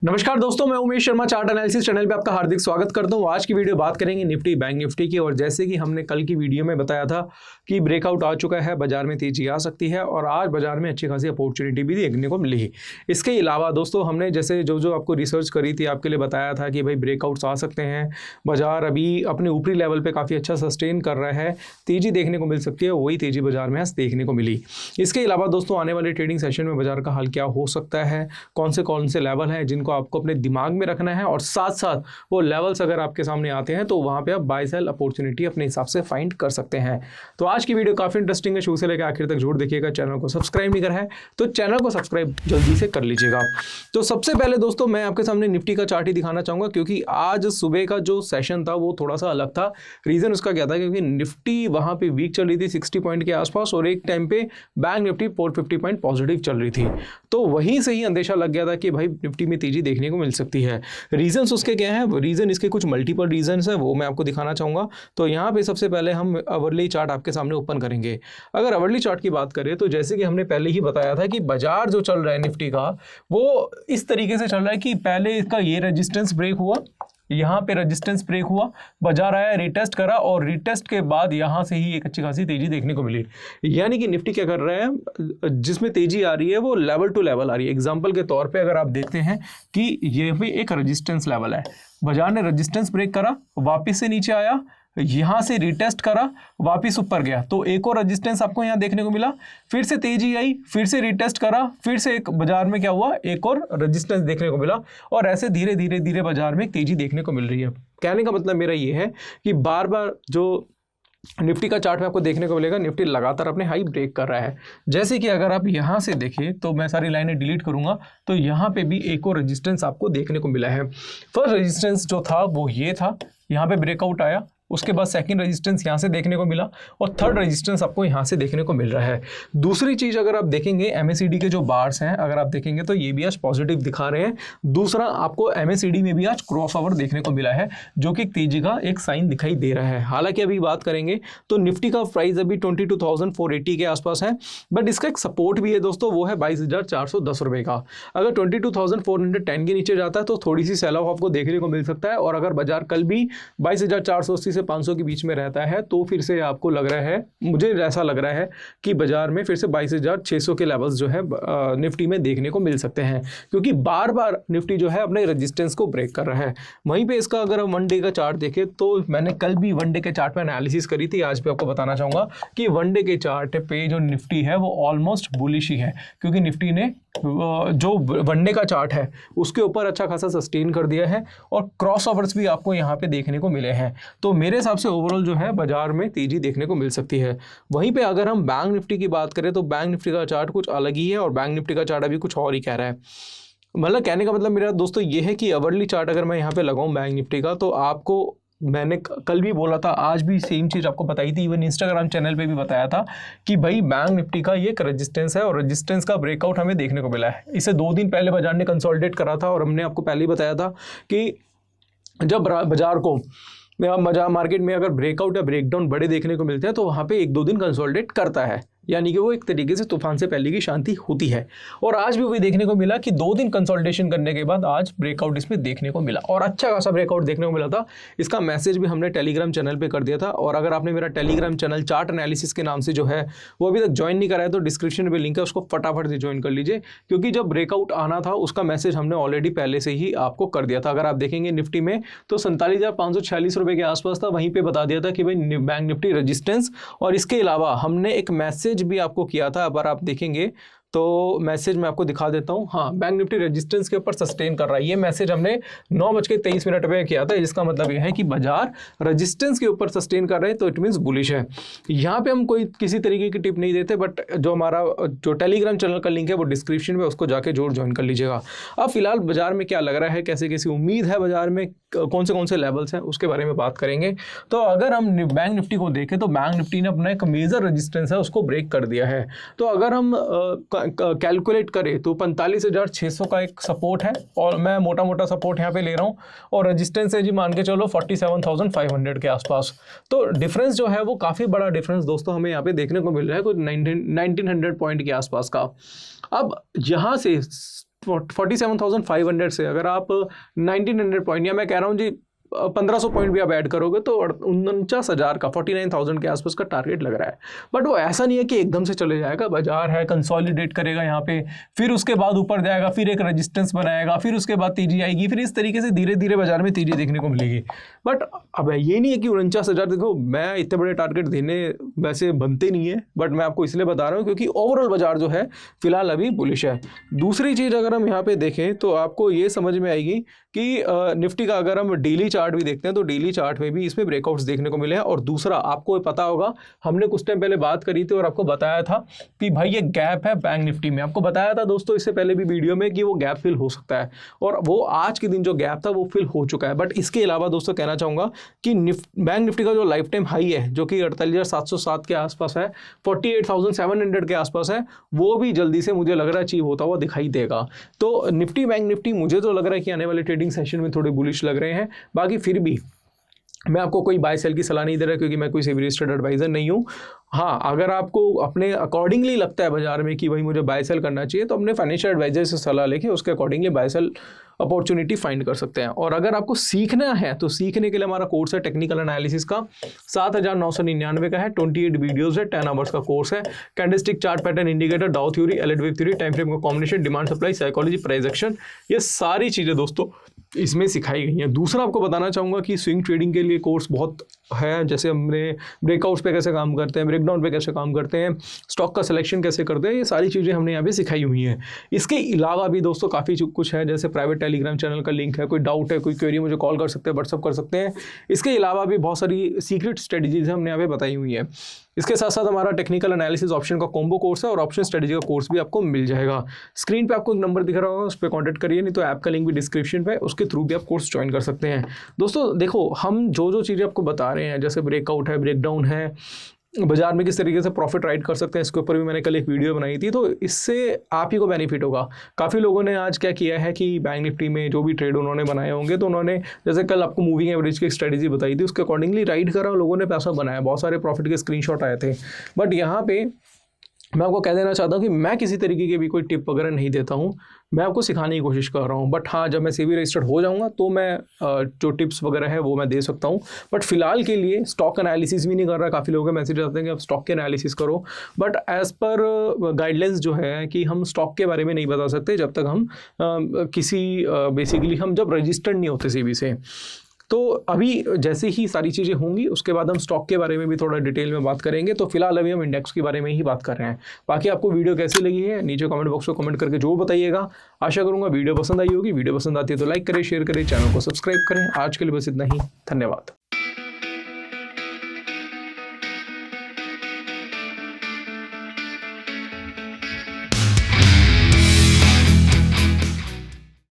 नमस्कार दोस्तों, मैं Umesh Sharma chart analysis channel पे आपका हार्दिक स्वागत करता हूं। आज की वीडियो बात करेंगे निफ्टी बैंक निफ्टी की। और जैसे कि हमने कल की वीडियो में बताया था कि ब्रेकआउट आ चुका है, बाजार में तेजी आ सकती है और आज बाजार में अच्छी खासी अपॉर्चुनिटी भी देखने को मिली। इसके अलावा दोस्तों हमने जैसे जो आपको रिसर्च करी थी आपके लिए बताया था कि भाई ब्रेकआउट्स आ सकते हैं, बाजार अभी अपने ऊपरी लेवल पर काफ़ी अच्छा सस्टेन कर रहा है, तेजी देखने को मिल सकती है। वही तेजी बाजार में आज देखने को मिली। इसके अलावा दोस्तों आने वाले ट्रेडिंग सेशन में बाजार का हाल क्या हो सकता है, कौन से लेवल हैं जिनको आपको अपने दिमाग में रखना है, और साथ साथ वो लेवल्स अगर आपके सामने आते हैं तो वहां पे आप बाय सेल अपॉर्चुनिटी अपने हिसाब से फाइंड कर सकते हैं। तो आज की वीडियो काफी इंटरेस्टिंग है, शुरू से लेकर आखिर तक जरूर देखिएगा। चैनल को सब्सक्राइब नहीं करा है तो चैनल को सब्सक्राइब जल्दी से कर लीजिएगा। तो सबसे पहले दोस्तों मैं आपके सामने निफ्टी का चार्ट ही दिखाना चाहूंगा, क्योंकि आज सुबह का जो सेशन था वो थोड़ा सा अलग था। रीजन उसका क्या था, क्योंकि निफ्टी वहां पे वीक चल रही थी 60 पॉइंट के आसपास, और एक टाइम पे बैंक निफ्टी 450 पॉइंट पॉजिटिव चल रही थी। तो वहीं से ही अंदेशा लग गया था कि भाई निफ्टी में तेजी देखने को मिल सकती है। रीजंस उसके क्या हैं, रीजन इसके कुछ मल्टीपल रीजंस है, वो मैं आपको दिखाना चाहूंगा। तो यहाँ पे सबसे पहले हम अवर्ली चार्ट आपके सामने ओपन करेंगे। अगर अवर्ली चार्ट की बात करें तो जैसे कि हमने पहले ही बताया था कि बाजार जो चल रहा है निफ्टी का वो इस तरीके से चल रहा है कि पहले इसका ये रेजिस्टेंस ब्रेक हुआ, यहाँ पे रेजिस्टेंस ब्रेक हुआ, बाजार आया, रिटेस्ट करा, और रिटेस्ट के बाद यहाँ से ही एक अच्छी खासी तेजी देखने को मिली। यानी कि निफ्टी क्या कर रहा है, जिसमें तेजी आ रही है वो लेवल टू लेवल आ रही है। एग्जांपल के तौर पे अगर आप देखते हैं कि ये भी एक रेजिस्टेंस लेवल है, बाजार ने रेजिस्टेंस ब्रेक करा, वापिस से नीचे आया, यहां से रिटेस्ट करा, वापिस ऊपर गया, तो एक और रेजिस्टेंस आपको यहां देखने को मिला, फिर से तेजी आई, फिर से रिटेस्ट करा, फिर से एक बाजार में क्या हुआ, एक और रेजिस्टेंस देखने को मिला, और ऐसे धीरे धीरे धीरे बाजार में तेजी देखने को मिल रही है। कहने का मतलब मेरा ये है कि बार बार जो निफ्टी का चार्ट में आपको देखने को मिलेगा, निफ्टी लगातार अपने हाई ब्रेक कर रहा है। जैसे कि अगर आप यहां से देखें तो मैं सारी लाइनें डिलीट करूंगा, तो यहां पे भी एक और रेजिस्टेंस आपको देखने को मिला है। फर्स्ट रेजिस्टेंस जो था वो ये था, यहां पे ब्रेकआउट आया, उसके बाद सेकंड रेजिस्टेंस यहां से देखने को मिला, और थर्ड रेजिस्टेंस आपको यहां से देखने को मिल रहा है। दूसरी चीज अगर आप देखेंगे एमएसीडी के जो बार्स हैं, अगर आप देखेंगे तो ये भी आज पॉजिटिव दिखा रहे हैं। दूसरा आपको एमएसीडी में भी आज क्रॉसओवर देखने को मिला है, जो कि तेजी का एक साइन दिखाई दे रहा है। हालांकि अभी बात करेंगे तो निफ्टी का प्राइस अभी 22,480 के आसपास है, बट इसका एक सपोर्ट भी है दोस्तों, वो है 22,410 रुपए का। अगर 22,410 के नीचे जाता है तो थोड़ी सी सेल ऑफ आपको देखने को मिल सकता है, और अगर बाजार कल भी 22,480 से 500 के बीच में रहता है तो फिर से आपको लग रहा है, मुझे ऐसा लग रहा है कि बाजार में फिर से 22,600 के लेवल्स जो है निफ्टी में देखने को मिल सकते हैं, क्योंकि बार बार निफ्टी जो है अपने रेजिस्टेंस को ब्रेक कर रहा है। वहीं पे इसका अगर हम वन डे का चार्ट देखें तो मैंने कल भी वन डे के चार्ट पे एनालिसिस करी थी, आज भी आपको बताना चाहूंगा कि वन डे के चार्ट पे जो निफ्टी है वो ऑलमोस्ट बुलिश ही है, क्योंकि निफ्टी ने जो वनडे का चार्ट है उसके ऊपर अच्छा खासा सस्टेन कर दिया है, और क्रॉस ओवर्स भी आपको यहाँ पे देखने को मिले हैं। तो मेरे हिसाब से ओवरऑल जो है बाजार में तेजी देखने को मिल सकती है। वहीं पे अगर हम बैंक निफ्टी की बात करें तो बैंक निफ्टी का चार्ट कुछ अलग ही है, और बैंक निफ्टी का चार्ट अभी कुछ और ही कह रहा है। मतलब कहने का मतलब मेरा दोस्तों ये है कि अवर्ली चार्ट अगर मैं यहाँ पे लगाऊं बैंक निफ्टी का, तो आपको मैंने कल भी बोला था, आज भी सेम चीज़ आपको बताई थी, इवन इंस्टाग्राम चैनल पे भी बताया था कि भाई बैंक निफ्टी का ये एक रेजिस्टेंस है, और रेजिस्टेंस का ब्रेकआउट हमें देखने को मिला है। इसे 2 दिन पहले बाजार ने कंसोलिडेट करा था, और हमने आपको पहले ही बताया था कि जब बाजार को मार्केट में अगर ब्रेकआउट या ब्रेकडाउन बड़े देखने को मिलते हैं तो वहाँ पे 1-2 दिन कंसोलिडेट करता है, यानी कि वो एक तरीके से तूफान से पहले की शांति होती है। और आज भी वही देखने को मिला कि 2 दिन कंसोलिडेशन करने के बाद आज ब्रेकआउट इसमें देखने को मिला, और अच्छा खासा ब्रेकआउट देखने को मिला था। इसका मैसेज भी हमने टेलीग्राम चैनल पे कर दिया था, और अगर आपने मेरा टेलीग्राम चैनल चार्ट एनालिसिस के नाम से जो है वो अभी तक ज्वाइन नहीं करा है तो डिस्क्रिप्शन में लिंक है, उसको फटाफट से ज्वाइन कर लीजिए, क्योंकि जब ब्रेकआउट आना था उसका मैसेज हमने ऑलरेडी पहले से ही आपको कर दिया था। अगर आप देखेंगे निफ्टी में तो 47,546 रुपये के आसपास था, वहीं पर बता दिया था कि भाई बैंक निफ्टी रजिस्टेंस, और इसके अलावा हमने एक मैसेज भी आपको किया था। अगर आप देखेंगे तो मैसेज मैं आपको दिखा देता हूं, हाँ, बैंक निफ्टी रेजिस्टेंस के ऊपर सस्टेन कर रहा है, ये मैसेज हमने 9:23 पे किया था, जिसका मतलब ये है कि बाजार रेजिस्टेंस के ऊपर सस्टेन कर रहे हैं, तो इट मींस बुलिश है। यहाँ पे हम कोई किसी तरीके की टिप नहीं देते, बट जो हमारा जो टेलीग्राम चैनल का लिंक है वो डिस्क्रिप्शन में, उसको जाके जरूर ज्वाइन कर लीजिएगा। अब फिलहाल बाजार में क्या लग रहा है, कैसे कैसी उम्मीद है बाजार में, कौन से लेवल्स हैं, उसके बारे में बात करेंगे। तो अगर हम बैंक निफ्टी को देखें तो बैंक निफ्टी ने अपना एक मेजर रेजिस्टेंस है उसको ब्रेक कर दिया है। तो अगर हम कैलकुलेट करें तो 45,600 का एक सपोर्ट है, और मैं मोटा मोटा सपोर्ट यहाँ पे ले रहा हूँ, और रेजिस्टेंस है जी मान के चलो 47,500 के आसपास। तो डिफरेंस जो है वो काफ़ी बड़ा डिफरेंस दोस्तों हमें यहाँ पे देखने को मिल रहा है, कुछ 1900 पॉइंट के आसपास का। अब यहाँ से 47,500 से अगर आप 1900 पॉइंट, या मैं कह रहा हूँ जी 1500 पॉइंट भी आप ऐड करोगे तो 49,000 का 49,000 के आसपास का टारगेट लग रहा है। बट वो ऐसा नहीं है कि एकदम से चले जाएगा, बाजार है कंसोलिडेट करेगा यहाँ पे, फिर उसके बाद ऊपर जाएगा, फिर एक रेजिस्टेंस बनाएगा, फिर उसके बाद तेजी आएगी, फिर इस तरीके से धीरे धीरे बाजार में तेजी देखने को मिलेगी। बट अब ये नहीं है कि 49,000, देखो मैं इतने बड़े टारगेट देने वैसे बनते नहीं है, बट मैं आपको इसलिए बता रहा हूँ क्योंकि ओवरऑल बाजार जो है फिलहाल अभी बुलिश है। दूसरी चीज़ अगर हम यहाँ पे देखें तो आपको ये समझ में आएगी कि निफ्टी का अगर हम डेली चार्ट भी देखते हैं तो डेली चार्ट में भी इसमें ब्रेकआउट्स देखने को मिले हैं। और दूसरा आपको पता होगा, हमने कुछ टाइम पहले बात करी थी और आपको बताया था कि भाई ये गैप है बैंक निफ्टी में, आपको बताया था दोस्तों इससे पहले भी वीडियो में कि वो गैप फिल हो सकता है, और वो आज के दिन जो गैप था वो फिल हो चुका है। बट इसके अलावा दोस्तों कहना चाहूँगा कि बैंक निफ्टी का जो लाइफ टाइम हाई है जो कि 48,707 के आसपास है, 48,700 के आसपास है, वो भी जल्दी से मुझे लग रहा है अचीव होता हुआ दिखाई देगा। तो निफ्टी बैंक निफ्टी मुझे तो लग रहा है कि आने वाले ट्रेडिंग सेशन में थोड़े बुलिश लग रहे हैं। बाकी फिर भी मैं आपको कोई बाय सेल की सलाह नहीं दे रहा क्योंकि मैं कोई सेबी रजिस्टर्ड एडवाइजर नहीं हूँ। हाँ, अगर आपको अपने अकॉर्डिंगली लगता है बाजार में कि भाई मुझे बाय सेल करना चाहिए तो अपने फाइनेंशियल एडवाइजर से सलाह लेके उसके accordingly buy sell opportunity find कर सकते हैं। और अगर आपको सीखना है तो सीखने के लिए हमारा कोर्स है टेक्निकल एनालिसिस का, 7,999 का है, 28 वीडियोस है, 10 आवर्स का कोर्स है। Candlestick, chart pattern, indicator, Dow theory, Elliott wave theory, time frame का combination, demand supply, psychology, price action, ये सारी चीज़ें दोस्तों इसमें सिखाई गई हैं। दूसरा आपको बताना चाहूँगा कि स्विंग ट्रेडिंग के लिए कोर्स बहुत है, जैसे हमने ब्रेकआउट्स पे कैसे काम करते हैं, ब्रेकडाउन पे कैसे काम करते हैं, स्टॉक का सिलेक्शन कैसे करते हैं, ये सारी चीज़ें हमने यहाँ पे सिखाई हुई हैं। इसके अलावा भी दोस्तों काफ़ी कुछ है, जैसे प्राइवेट टेलीग्राम चैनल का लिंक है, कोई डाउट है, कोई क्वेरी मुझे कॉल कर सकते हैं, व्हाट्सअप कर सकते हैं। इसके अलावा भी बहुत सारी सीक्रेट स्ट्रेटजीज हमने यहाँ पे बताई हुई है। इसके साथ साथ हमारा टेक्निकल एनालिसिस ऑप्शन का कॉम्बो कोर्स है और ऑप्शन स्ट्रेटजी का कोर्स भी आपको मिल जाएगा। स्क्रीन पे आपको एक नंबर दिख रहा होगा, उस पर कॉन्टैक्ट करिए, नहीं तो ऐप का लिंक भी डिस्क्रिप्शन पे, उसके थ्रू भी आप कोर्स ज्वाइन कर सकते हैं। दोस्तों देखो, हम जो चीज़ें आपको बता रहे हैं, जैसे ब्रेकआउट है, ब्रेकडाउन है, बाजार में किस तरीके से प्रॉफिट राइट कर सकते हैं, इसके ऊपर भी मैंने कल एक वीडियो बनाई थी, तो इससे आप ही को बेनिफिट होगा। काफ़ी लोगों ने आज क्या किया है कि बैंक निफ्टी में जो भी ट्रेड उन्होंने बनाए होंगे तो उन्होंने, जैसे कल आपको मूविंग एवरेज की स्ट्रेटजी बताई थी, उसके अकॉर्डिंगली राइट करा, लोगों ने पैसा बनाया, बहुत सारे प्रॉफिट के स्क्रीनशॉट आए थे। बट यहाँ पे मैं आपको कह देना चाहता हूँ कि मैं किसी तरीके की भी कोई टिप वगैरह नहीं देता हूँ, मैं आपको सिखाने की कोशिश कर रहा हूँ। बट हाँ, जब मैं सेबी रजिस्टर्ड हो जाऊँगा तो मैं जो टिप्स वगैरह है वो मैं दे सकता हूँ। बट फिलहाल के लिए स्टॉक एनालिसिस भी नहीं कर रहा। काफ़ी लोगों के मैसेज आते हैं कि आप स्टॉक के एनालिसिस करो, बट एज़ पर गाइडलाइंस जो है कि हम स्टॉक के बारे में नहीं बता सकते जब तक हम बेसिकली हम जब रजिस्टर्ड नहीं होते सेबी से। तो अभी जैसे ही सारी चीज़ें होंगी उसके बाद हम स्टॉक के बारे में भी थोड़ा डिटेल में बात करेंगे। तो फिलहाल अभी हम इंडेक्स के बारे में ही बात कर रहे हैं। बाकी आपको वीडियो कैसी लगी है नीचे कमेंट बॉक्स में कमेंट करके जो बताइएगा। आशा करूँगा वीडियो पसंद आई होगी। वीडियो पसंद आती है तो लाइक करें, शेयर करें, चैनल को सब्सक्राइब करें। आज के लिए बस इतना ही, धन्यवाद।